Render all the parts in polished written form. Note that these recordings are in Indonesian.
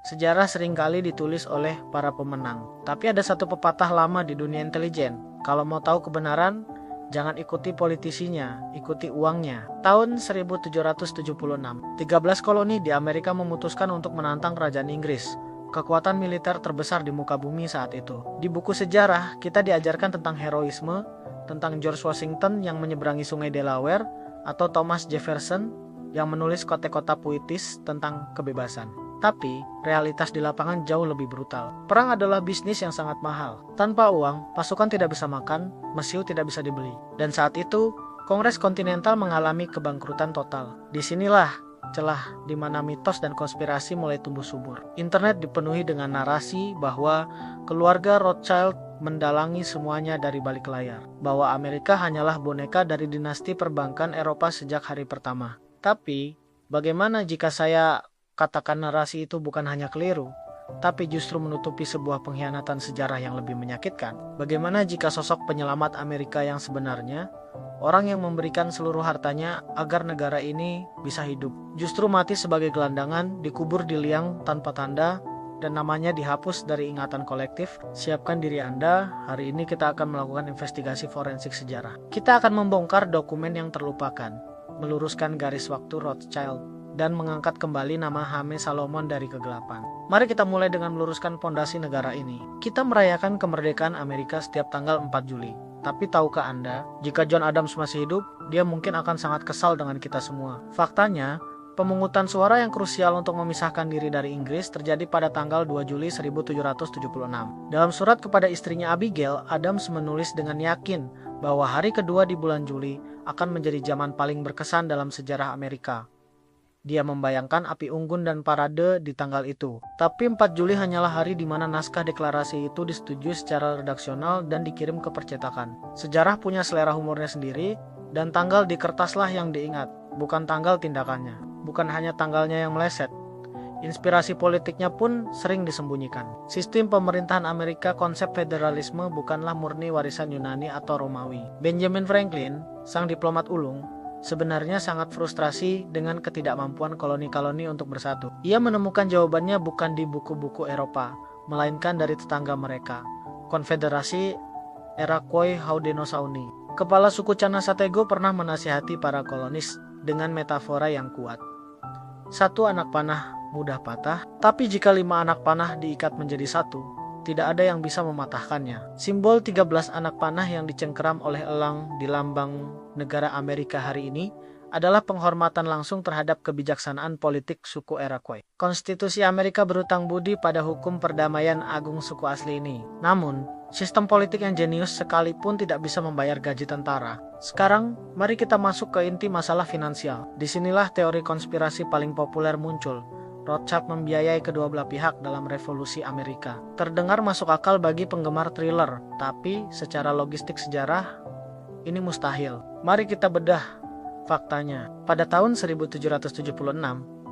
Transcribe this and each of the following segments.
Sejarah seringkali ditulis oleh para pemenang. Tapi ada satu pepatah lama di dunia intelijen. Kalau mau tahu kebenaran, jangan ikuti politisinya, ikuti uangnya. Tahun 1776, 13 koloni di Amerika memutuskan untuk menantang kerajaan Inggris, kekuatan militer terbesar di muka bumi saat itu. Di buku sejarah, kita diajarkan tentang heroisme, tentang George Washington yang menyeberangi sungai Delaware, atau Thomas Jefferson yang menulis kota-kota puitis tentang kebebasan. Tapi, realitas di lapangan jauh lebih brutal. Perang adalah bisnis yang sangat mahal. Tanpa uang, pasukan tidak bisa makan, mesiu tidak bisa dibeli. Dan saat itu, Kongres Kontinental mengalami kebangkrutan total. Disinilah celah di mana mitos dan konspirasi mulai tumbuh subur. Internet dipenuhi dengan narasi bahwa keluarga Rothschild mendalangi semuanya dari balik layar. Bahwa Amerika hanyalah boneka dari dinasti perbankan Eropa sejak hari pertama. Tapi, bagaimana jika saya katakan narasi itu bukan hanya keliru, tapi justru menutupi sebuah pengkhianatan sejarah yang lebih menyakitkan? Bagaimana jika sosok penyelamat Amerika yang sebenarnya, orang yang memberikan seluruh hartanya agar negara ini bisa hidup, justru mati sebagai gelandangan, dikubur di liang tanpa tanda, dan namanya dihapus dari ingatan kolektif? Siapkan diri Anda, hari ini kita akan melakukan investigasi forensik sejarah. Kita akan membongkar dokumen yang terlupakan, meluruskan garis waktu Rothschild, dan mengangkat kembali nama Jaime Salomon dari kegelapan. Mari kita mulai dengan meluruskan pondasi negara ini. Kita merayakan kemerdekaan Amerika setiap tanggal 4 Juli. Tapi tahukah Anda, jika John Adams masih hidup, dia mungkin akan sangat kesal dengan kita semua. Faktanya, pemungutan suara yang krusial untuk memisahkan diri dari Inggris terjadi pada tanggal 2 Juli 1776. Dalam surat kepada istrinya Abigail, Adams menulis dengan yakin bahwa hari kedua di bulan Juli akan menjadi zaman paling berkesan dalam sejarah Amerika. Dia membayangkan api unggun dan parade di tanggal itu. Tapi 4 Juli hanyalah hari di mana naskah deklarasi itu disetujui secara redaksional dan dikirim ke percetakan. Sejarah punya selera humornya sendiri, dan tanggal di kertaslah yang diingat, bukan tanggal tindakannya. Bukan hanya tanggalnya yang meleset, inspirasi politiknya pun sering disembunyikan. Sistem pemerintahan Amerika, konsep federalisme bukanlah murni warisan Yunani atau Romawi. Benjamin Franklin, sang diplomat ulung, sebenarnya sangat frustrasi dengan ketidakmampuan koloni-koloni untuk bersatu. Ia menemukan jawabannya bukan di buku-buku Eropa, melainkan dari tetangga mereka, Konfederasi Iroquois Haudenosaunee. Kepala suku Canasatego pernah menasihati para kolonis dengan metafora yang kuat. Satu anak panah mudah patah, tapi jika 5 anak panah diikat menjadi satu, tidak ada yang bisa mematahkannya. Simbol 13 anak panah yang dicengkeram oleh elang di lambang negara Amerika hari ini adalah penghormatan langsung terhadap kebijaksanaan politik suku Iroquois. Konstitusi Amerika berutang budi pada hukum perdamaian agung suku asli ini. Namun, sistem politik yang jenius sekalipun tidak bisa membayar gaji tentara. Sekarang, mari kita masuk ke inti masalah finansial. Disinilah teori konspirasi paling populer muncul. Rothschild membiayai kedua belah pihak dalam revolusi Amerika. Terdengar masuk akal bagi penggemar thriller, tapi secara logistik sejarah, ini mustahil. Mari kita bedah faktanya. Pada tahun 1776,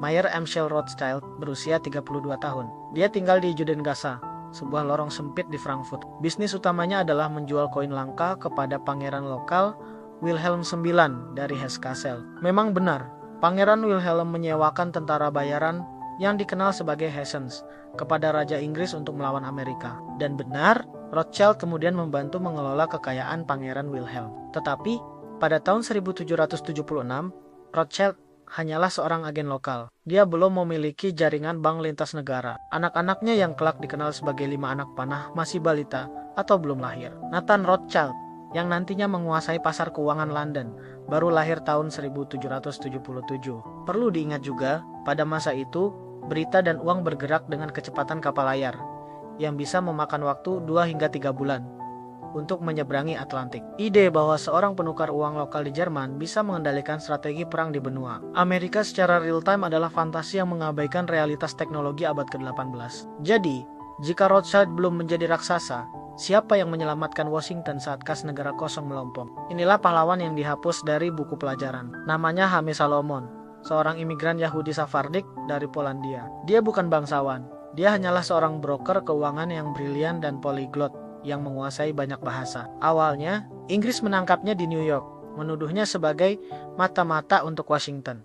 Mayer Amschel Rothschild berusia 32 tahun. Dia tinggal di Judengasse, sebuah lorong sempit di Frankfurt. Bisnis utamanya adalah menjual koin langka kepada pangeran lokal Wilhelm IX dari Hesse-Kassel. Memang benar, Pangeran Wilhelm menyewakan tentara bayaran yang dikenal sebagai Hessians kepada Raja Inggris untuk melawan Amerika. Dan benar, Rothschild kemudian membantu mengelola kekayaan Pangeran Wilhelm. Tetapi, pada tahun 1776, Rothschild hanyalah seorang agen lokal. Dia belum memiliki jaringan bank lintas negara. Anak-anaknya yang kelak dikenal sebagai 5 anak panah masih balita atau belum lahir. Nathan Rothschild, yang nantinya menguasai pasar keuangan London, baru lahir tahun 1777. Perlu diingat juga, pada masa itu, berita dan uang bergerak dengan kecepatan kapal layar, yang bisa memakan waktu 2 hingga 3 bulan untuk menyeberangi Atlantik. Ide bahwa seorang penukar uang lokal di Jerman bisa mengendalikan strategi perang di benua Amerika secara real-time adalah fantasi yang mengabaikan realitas teknologi abad ke-18. Jadi, jika Rothschild belum menjadi raksasa, siapa yang menyelamatkan Washington saat kas negara kosong melompong? Inilah pahlawan yang dihapus dari buku pelajaran. Namanya Jaime Salomon, seorang imigran Yahudi Sephardic dari Polandia. Dia bukan bangsawan. Dia hanyalah seorang broker keuangan yang brilian dan polyglot yang menguasai banyak bahasa. Awalnya, Inggris menangkapnya di New York, menuduhnya sebagai mata-mata untuk Washington.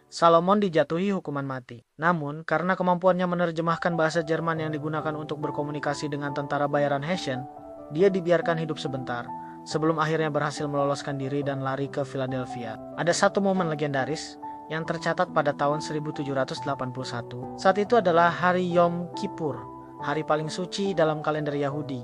Salomon dijatuhi hukuman mati. Namun, karena kemampuannya menerjemahkan bahasa Jerman yang digunakan untuk berkomunikasi dengan tentara bayaran Hessian, dia dibiarkan hidup sebentar, sebelum akhirnya berhasil meloloskan diri dan lari ke Philadelphia. Ada satu momen legendaris yang tercatat pada tahun 1781. Saat itu adalah hari Yom Kippur, hari paling suci dalam kalender Yahudi,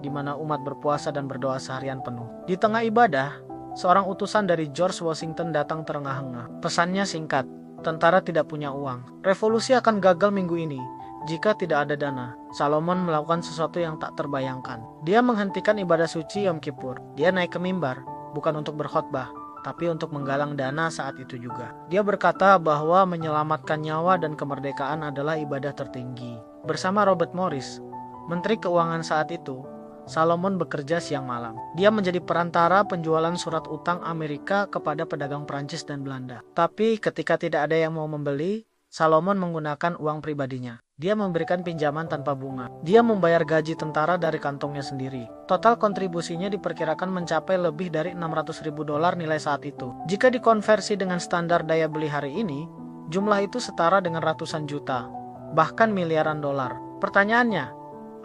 di mana umat berpuasa dan berdoa seharian penuh. Di tengah ibadah, seorang utusan dari George Washington datang terengah-engah. Pesannya singkat, tentara tidak punya uang. Revolusi akan gagal minggu ini jika tidak ada dana. Salomon melakukan sesuatu yang tak terbayangkan. Dia menghentikan ibadah suci Yom Kippur. Dia naik ke mimbar, bukan untuk berkhotbah, tapi untuk menggalang dana saat itu juga. Dia berkata bahwa menyelamatkan nyawa dan kemerdekaan adalah ibadah tertinggi. Bersama Robert Morris, Menteri Keuangan saat itu, Salomon bekerja siang malam. Dia menjadi perantara penjualan surat utang Amerika kepada pedagang Prancis dan Belanda. Tapi ketika tidak ada yang mau membeli, Salomon menggunakan uang pribadinya. Dia memberikan pinjaman tanpa bunga. Dia membayar gaji tentara dari kantongnya sendiri. Total kontribusinya diperkirakan mencapai lebih dari $600.000 nilai saat itu. Jika dikonversi dengan standar daya beli hari ini, jumlah itu setara dengan ratusan juta, bahkan miliaran dolar. Pertanyaannya,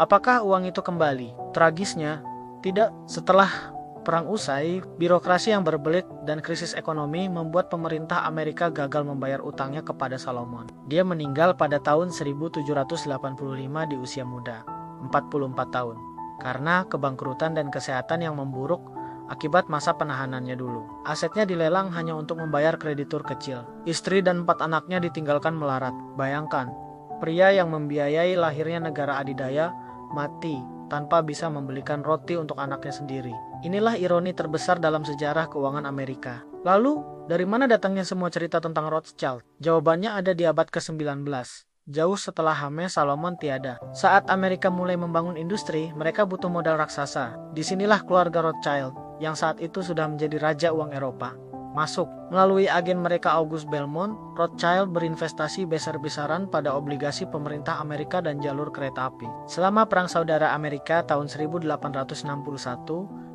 apakah uang itu kembali? Tragisnya, tidak. Setelah perang usai, birokrasi yang berbelit dan krisis ekonomi membuat pemerintah Amerika gagal membayar utangnya kepada Salomon. Dia meninggal pada tahun 1785 di usia muda, 44 tahun, karena kebangkrutan dan kesehatan yang memburuk akibat masa penahanannya dulu. Asetnya dilelang hanya untuk membayar kreditur kecil. Istri dan 4 anaknya ditinggalkan melarat. Bayangkan, pria yang membiayai lahirnya negara adidaya mati tanpa bisa membelikan roti untuk anaknya sendiri. Inilah ironi terbesar dalam sejarah keuangan Amerika. Lalu, dari mana datangnya semua cerita tentang Rothschild? Jawabannya ada di abad ke-19. Jauh setelah Hames, Salomon tiada. Saat Amerika mulai membangun industri, mereka butuh modal raksasa. Disinilah keluarga Rothschild, yang saat itu sudah menjadi raja uang Eropa, masuk. Melalui agen mereka August Belmont, Rothschild berinvestasi besar-besaran pada obligasi pemerintah Amerika dan jalur kereta api. Selama Perang Saudara Amerika tahun 1861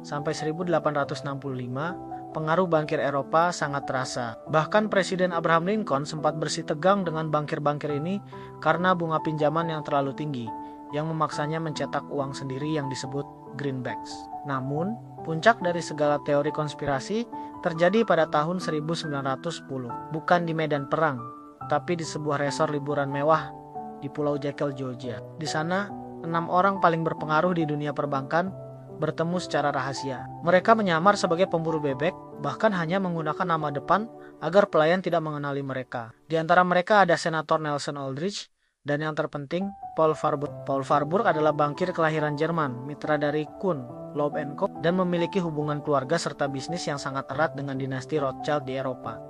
sampai 1865, pengaruh bankir Eropa sangat terasa. Bahkan Presiden Abraham Lincoln sempat bersih tegang dengan bankir-bankir ini karena bunga pinjaman yang terlalu tinggi, yang memaksanya mencetak uang sendiri yang disebut greenbacks. Namun, puncak dari segala teori konspirasi terjadi pada tahun 1910, bukan di medan perang, tapi di sebuah resor liburan mewah di Pulau Jekyll, Georgia. Di sana, 6 orang paling berpengaruh di dunia perbankan bertemu secara rahasia. Mereka menyamar sebagai pemburu bebek, bahkan hanya menggunakan nama depan agar pelayan tidak mengenali mereka. Di antara mereka ada Senator Nelson Aldrich, dan yang terpenting, Paul Warburg. Paul Warburg adalah bankir kelahiran Jerman, mitra dari Kuhn, Loeb & Co, dan memiliki hubungan keluarga serta bisnis yang sangat erat dengan dinasti Rothschild di Eropa.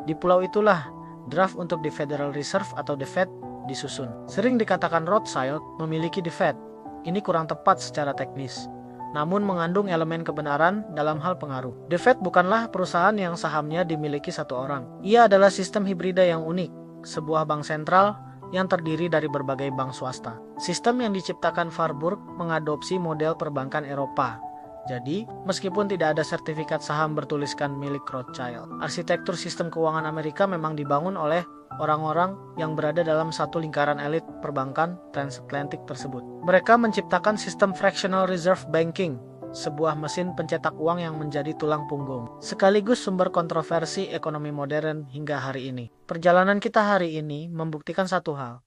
Di pulau itulah, draft untuk di Federal Reserve atau The Fed disusun. Sering dikatakan Rothschild memiliki The Fed. Ini kurang tepat secara teknis, namun mengandung elemen kebenaran dalam hal pengaruh. The Fed bukanlah perusahaan yang sahamnya dimiliki satu orang. Ia adalah sistem hibrida yang unik, sebuah bank sentral yang terdiri dari berbagai bank swasta. Sistem yang diciptakan Warburg mengadopsi model perbankan Eropa. Jadi, meskipun tidak ada sertifikat saham bertuliskan milik Rothschild, arsitektur sistem keuangan Amerika memang dibangun oleh orang-orang yang berada dalam satu lingkaran elit perbankan transatlantik tersebut. Mereka menciptakan sistem fractional reserve banking, sebuah mesin pencetak uang yang menjadi tulang punggung, sekaligus sumber kontroversi ekonomi modern hingga hari ini. Perjalanan kita hari ini membuktikan satu hal.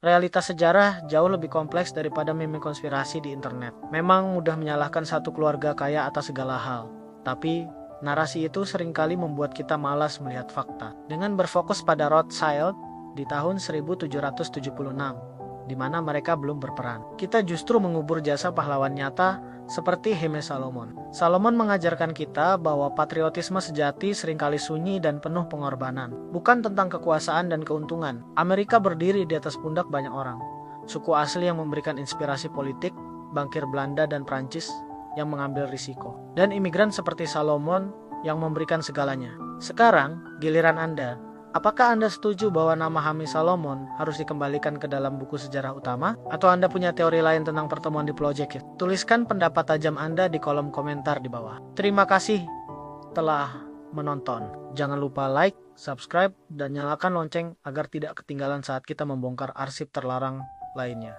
Realitas sejarah jauh lebih kompleks daripada meme konspirasi di internet. Memang mudah menyalahkan satu keluarga kaya atas segala hal, tapi narasi itu seringkali membuat kita malas melihat fakta. Dengan berfokus pada Rothschild di tahun 1776, di mana mereka belum berperan, kita justru mengubur jasa pahlawan nyata seperti Hames Salomon. Salomon mengajarkan kita bahwa patriotisme sejati seringkali sunyi dan penuh pengorbanan. Bukan tentang kekuasaan dan keuntungan. Amerika berdiri di atas pundak banyak orang. Suku asli yang memberikan inspirasi politik, bankir Belanda dan Prancis yang mengambil risiko, dan imigran seperti Salomon yang memberikan segalanya. Sekarang, giliran Anda. Apakah Anda setuju bahwa nama Hames Salomon harus dikembalikan ke dalam buku sejarah utama? Atau Anda punya teori lain tentang pertemuan di Pulau Jekyll? Tuliskan pendapat tajam Anda di kolom komentar di bawah. Terima kasih telah menonton. Jangan lupa like, subscribe, dan nyalakan lonceng agar tidak ketinggalan saat kita membongkar arsip terlarang lainnya.